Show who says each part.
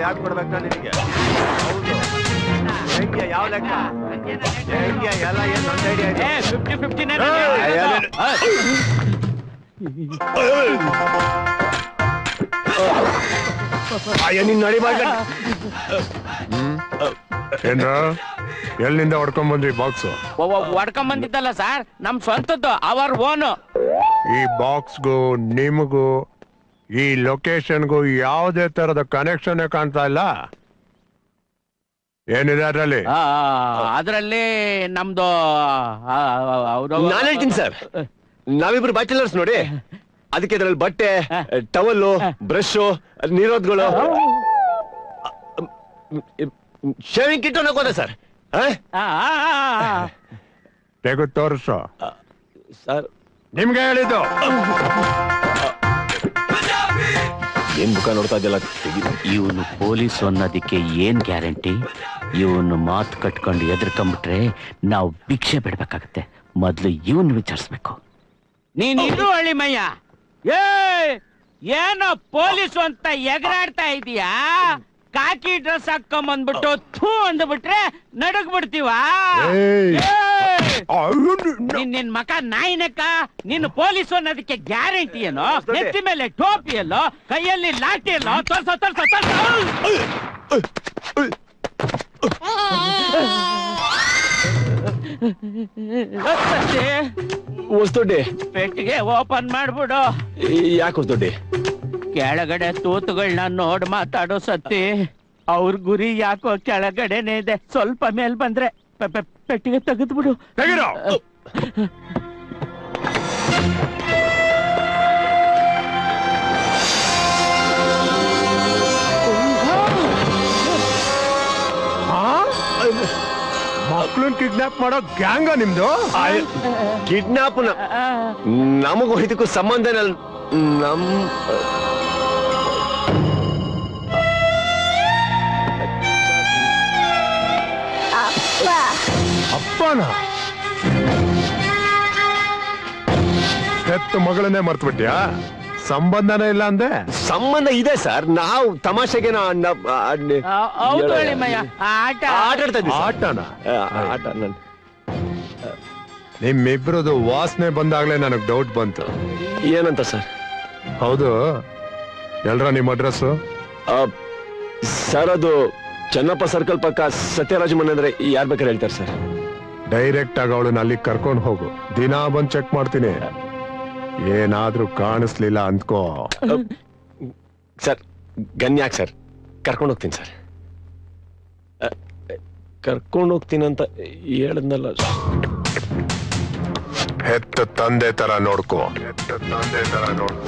Speaker 1: ಯಾಕೆ ಕೊಡ್ಬೇಕಾ ನಿನಗೆ? ಹೌದು ಹೆಂಗೆ ಯಾವ ಲೆಕ್ಕ ಹೆಂಗೆ ಎಲ್ಲ ಏನ್ ನನ್ನ ಐಡಿಯಾ ಇದೆ
Speaker 2: 50-50
Speaker 1: ನಿನ್ ನಡಿಬಾರ್ದ
Speaker 3: ಏನ್ರ ಎಲ್ಲಿಂದ ಹೊಡ್ಕೊಂಡ್ ಬಂದ್ರಿ ಬಾಕ್ಸ್?
Speaker 2: ಹೊಡ್ಕೊಂಡ್ ಬಂದಿದ್ದಲ್ಲ ಸರ್, ನಮ್ ಸ್ವಂತದ್ದು, ಅವರ್ ಓನು.
Speaker 3: ಈ ಬಾಕ್ಸ್ಗೂ ನಿಮಗೂ ಈ ಲೊಕೇಶನ್ಗೂ ಯಾವುದೇ ತರದ ಕನೆಕ್ಷನ್ ಕಾಣ್ತಾ ಇಲ್ಲ. ಏನಿದೆ ಅದ್ರಲ್ಲಿ?
Speaker 2: ಅದ್ರಲ್ಲಿ ನಮ್ದು
Speaker 1: ನಾನು ಹೇಳ್ತೀನಿ ಸರ್, ನಾವಿಬ್ರು ಬ್ಯಾಚುಲರ್ಸ್ ನೋಡಿ, ಅದಕ್ಕೆ ಇದ್ರಲ್ಲಿ ಬಟ್ಟೆ, ಟವಲ್ಲು, ಬ್ರಷ್, ನೀರೋದ್ಗಳು, ಶೇವಿಂಗ್ ಕಿಟ್ ಅನ್ನೋಕೋದೆ ಸರ್.
Speaker 3: ತೆಗೆದು ತೋರಿಸು
Speaker 1: ಸರ್.
Speaker 3: ನಿಮ್ಗೆ ಹೇಳಿದ್ದು
Speaker 1: ಏನ್ ಮುಖ ನೋಡ್ತಾ ಇದೆಯಲ್ಲ?
Speaker 2: ಇವನು ಪೊಲೀಸ್ ಅನ್ನೋದಕ್ಕೆ ಏನ್ ಗ್ಯಾರಂಟಿ? ಇವನು ಮಾತು ಕಟ್ಕೊಂಡು ಎದುರ್ಕೊಂಡ್ಬಿಟ್ರೆ ನಾವು ಭಿಕ್ಷೆ ಬಿಡ್ಬೇಕಾಗತ್ತೆ. ಮೊದ್ಲು ಇವನ್ ವಿಚಾರಿಸ್ಬೇಕು. ನೀನಿರು ಹಳ್ಳಿಮಯ್ಯ, ಏನೋ ಪೊಲೀಸು ಅಂತ ಎಗರಾಡ್ತಾ ಇದೀಯಾ? ಕಾಕಿ ಡ್ರೆಸ್ ಹಾಕೊಂಬಂದ್ಬಿಟ್ಟು ಥೂ ಅಂದ್ಬಿಟ್ರೆ ನಡಗ್ ಬಿಡ್ತೀವ? ನಿನ್ ಮಕ ನಾಯಿನಕ್ಕ. ನೀನು ಪೊಲೀಸು ಅನ್ನೋದಕ್ಕೆ ಗ್ಯಾರಂಟಿ ಏನೋ? ನೆತ್ತಿ ಮೇಲೆ ಟೋಪಿ ಎಲ್ಲೋ, ಕೈಯಲ್ಲಿ ಲಾಠಿ ಎಲ್ಲೋ? ತೋರ್ಸೋ ತೋರ್ಸೋ ತೋರ್ಸೋ.
Speaker 1: ಹೊಸ್ದೊಡ್ಡಿ
Speaker 2: ಪೆಟ್ಟಿಗೆ ಓಪನ್ ಮಾಡ್ಬಿಡು.
Speaker 1: ಯಾಕೆ ಹೊಸ್ದೊಡ್ಡಿ?
Speaker 2: ಕೆಳಗಡೆ ತೂತುಗಳನ್ನ ನೋಡ್ ಮಾತಾಡೋ ಸತ್ತಿ. ಅವ್ರ ಗುರಿ ಯಾಕೋ ಕೆಳಗಡೆನೆ ಇದೆ. ಸ್ವಲ್ಪ ಮೇಲ್ ಬಂದ್ರೆ ಪೆಟ್ಟಿಗೆ ತೆಗೆದ್ಬಿಡು.
Speaker 3: ಮಕ್ಳನ್ ಕಿಡ್ನಾಪ್ ಮಾಡೋ ಗ್ಯಾಂಗ ನಿಮ್ದು?
Speaker 1: ಕಿಡ್ನಾಪ್ ನಮಗೂ ಇದಕ್ಕೂ ಸಂಬಂಧ ನಮ್
Speaker 3: ಅಪ್ಪನ ಹೆತ್ತ ಮಗಳನ್ನೇ ಮರ್ತು ಬಿಟ್ಯಾ? ಸಂಬಂಧನೇ ಇಲ್ಲ ಅಂದೆ?
Speaker 1: ಸಂಬಂಧ ಇದೆ ಸರ್. ನಾವು ತಮಾಷೆಗೆ
Speaker 3: ಆಟನ ನಿಮ್ಮಿಬ್ರದು ವಾಸನೆ ಬಂದಾಗ್ಲೇ ನನಗ್ ಡೌಟ್ ಬಂತು.
Speaker 1: ಏನಂತ ಸರ್?
Speaker 3: ಹೌದು, ಎಲ್ರ ನಿಮ್ ಅಡ್ರೆಸ್?
Speaker 1: ಸರ್ ಅದು ಚನ್ನಪ್ಪ ಸರ್ಕಲ್ ಪಕ್ಕ ಸತ್ಯರಾಜ ಮನೆ ಅಂದ್ರೆ ಯಾರ್ ಬೇಕಾದ್ರೆ ಹೇಳ್ತಾರೆ ಸರ್.
Speaker 3: ಡೈರೆಕ್ಟ್ ಆಗಿ ಅವಳನ್ನ ಅಲ್ಲಿ ಕರ್ಕೊಂಡು ಹೋಗು. ದಿನಾ ಬಂದ್ ಚೆಕ್ ಮಾಡ್ತೀನಿ. ಏನಾದ್ರೂ ಕಾಣಿಸ್ಲಿಲ್ಲ ಅಂದ್ಕೋ.
Speaker 1: ಸರ್ ಗನ್ಯಾಕ್ ಸರ್, ಕರ್ಕೊಂಡು ಹೋಗ್ತೀನಿ ಸರ್. ಕರ್ಕೊಂಡು ಹೋಗ್ತೀನಿ ಅಂತ ಹೇಳದ್ನಲ್ಲ.
Speaker 3: ಹೆತ್ತ ತಂದೆ ತರ ನೋಡ್ಕೋ. ಹೆತ್ತ ತಂದೆ ತರ ನೋಡ್ಕೋ.